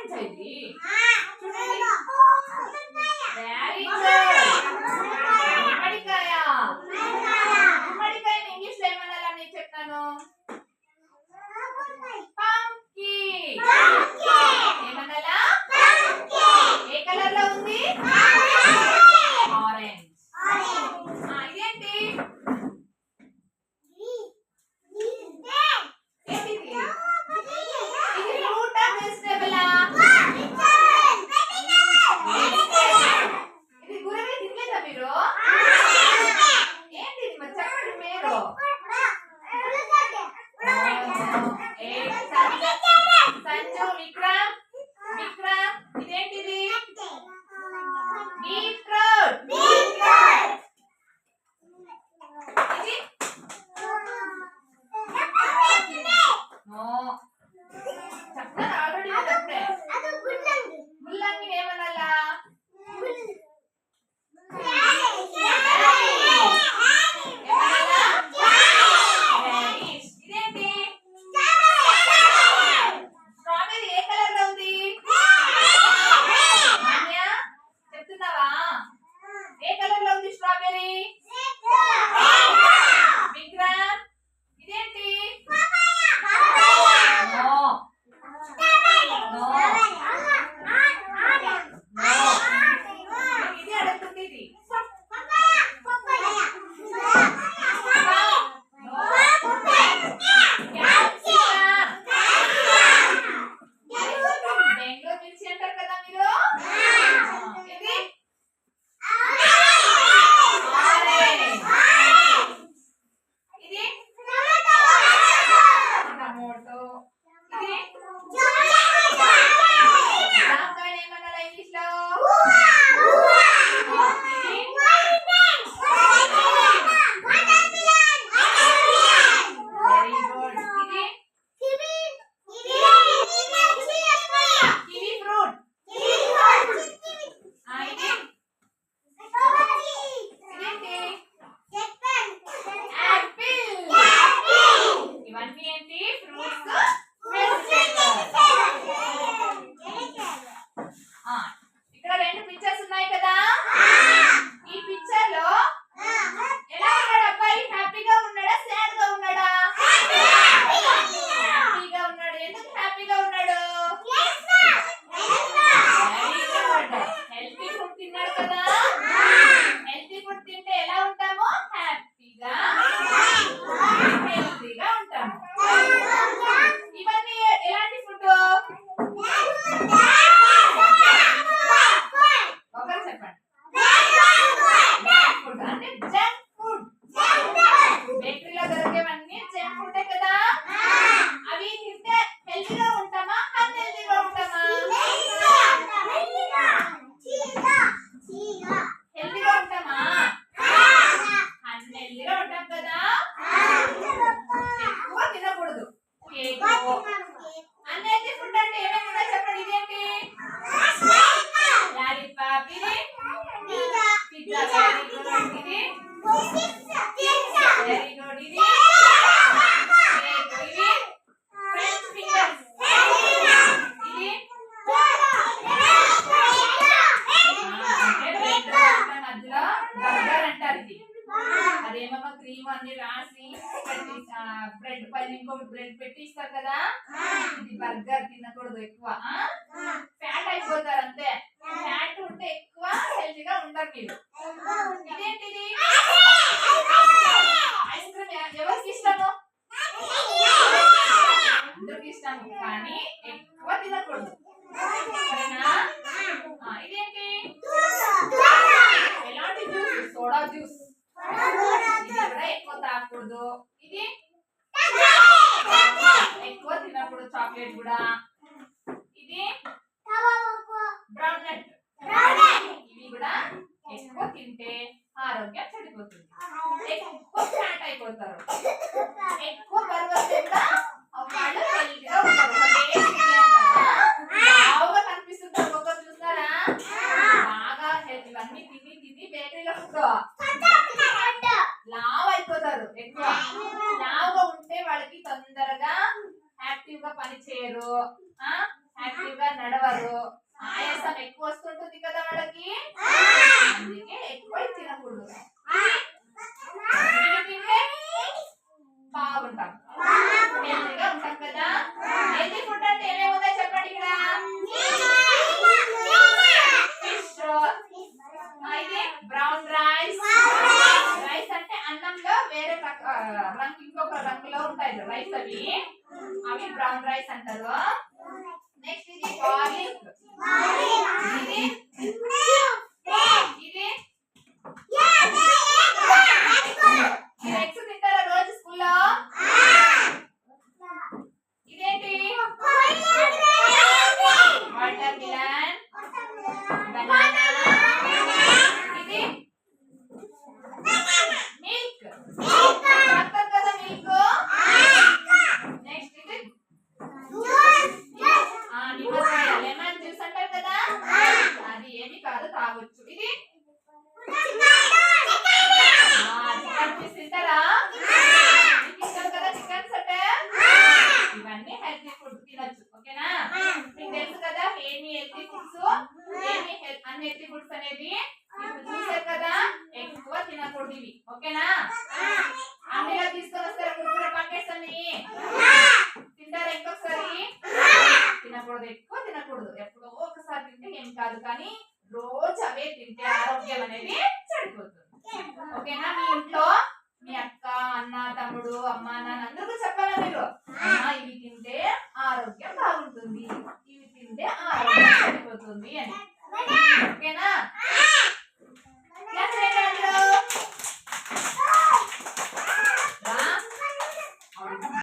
Orange ఇది చూడండి. Very good. గుమ్మడికాయ. గుమ్మడికాయని ఇంగ్లీష్ లో ఏమనాలా నేను చెప్తాను. పంకిన్. ఏమనాలా? ఏ కలర్ లో ఉంది? ఆరెంజ్. ఇదేంటి? క్రీమ్ అన్ని రాసి బ్రెడ్ పైన ఇంకొకటి బ్రెడ్ పెట్టి ఇస్తారు కదా. ఇది బర్గర్ తినకూడదు, ఎక్కువ ఫ్యాట్ అయిపోతారు అంతే. ఫ్యాట్ ఉంటే ఎక్కువ హెల్తీగా ఉండరు మీరు. ఇదేంటిది? ఐస్ క్రీమ్ ఎవరికి ఇష్టము? అందరికి ఇష్టము, కానీ ఎక్కువ తినకూడదు. ఇదేంటి? ఎలాంటి జ్యూస్? Soda juice. ఇది కూడా ఎక్కువ తాగకూడదు. ఇది ఎక్కువ తినకూడదు, చాక్లెట్ కూడా. ఇది బ్రౌన్ నట్. ఇవి కూడా ఎక్కువ తింటే ఆరోగ్యం చెడిపోతుంది, ఎక్కువ ఫ్యాట్ అయిపోతారు. ఎక్కువ బరువు కూడా వాళ్ళు హెల్తీగా ఉంటారు. బాగా కనిపిస్తుంటారు, ఒక చూస్తారా? బాగా ఇవన్నీ తిని తిని బేకరీలో లావ్ అయిపోతారు. ఎక్కువ లావుగా ఉంటే వాళ్ళకి తొందరగా యాక్టివ్ గా పని చేయరు, యాక్టివ్ గా నడవ అరవరు, ఆయాసం ఎక్కువ వస్తుంటుంది కదా వాళ్ళకి, అందుకే ఎక్కువ తినకూడదు. తింటే బాగుంటాం, హెల్తీగా ఉంటాం కదా. హెల్తీ ఫుడ్ అంటే ఏమేమి ఉన్నాయో చెప్పండి. ఇక్కడ ఫిష్, ఇది బ్రౌన్ రైస్. రైస్ అంటే అన్నంలో వేరే రంగు, ఇంకొక రంగులో ఉంటాయి రైస్, అవి బ్రౌన్ రైస్ అంటారు. నెక్స్ట్ ఇది గార్లిక్, ఇది ఎగ్స్ తింటారా రోజు స్కూల్లో? ఇదేంటి వాటర్ మిలన్, బనానా, ఇది మిల్క్, తాగుతారు కదా మిల్క్. నెక్స్ట్ ఇది నిమ్మకాయ, లెమన్ జ్యూస్ అంటారు కదా, అది ఏమి కాదు, తాగొచ్చు. ఇది చికెన్ పీస్ తింటారా? ఇష్టం కదా చికెన్ అంటే. ఇవన్నీ హెల్తీ ఫుడ్ తినొచ్చు, ఓకేనా? మీకు తెలుసు కదా ఏమి హెల్తీ ఫుడ్స్, ఏమి అన్హెల్తీ ఫుడ్స్ అనేది. ఇప్పుడు చూసారు కదా, ఎక్కువ తినకూడదు ఇవి, ఓకేనా? అన్నీగా తీసుకొని వస్తారా కుర్కురే ప్యాకెట్స్ అన్ని? తింటారా ఇంకొకసారి? తినకూడదు, ఎక్కువ తినకూడదు. ఎప్పుడో ఒకసారి తింటే ఏం కాదు, కానీ రోజు అవే తింటే ఆరోగ్యం అనేది చెడిపోతుంది, ఓకేనా? మీ ఇంట్లో మీ అక్క, అన్న, తమ్ముడు, అమ్మ, నాన్న అందరికీ చెప్పాలా మీరు?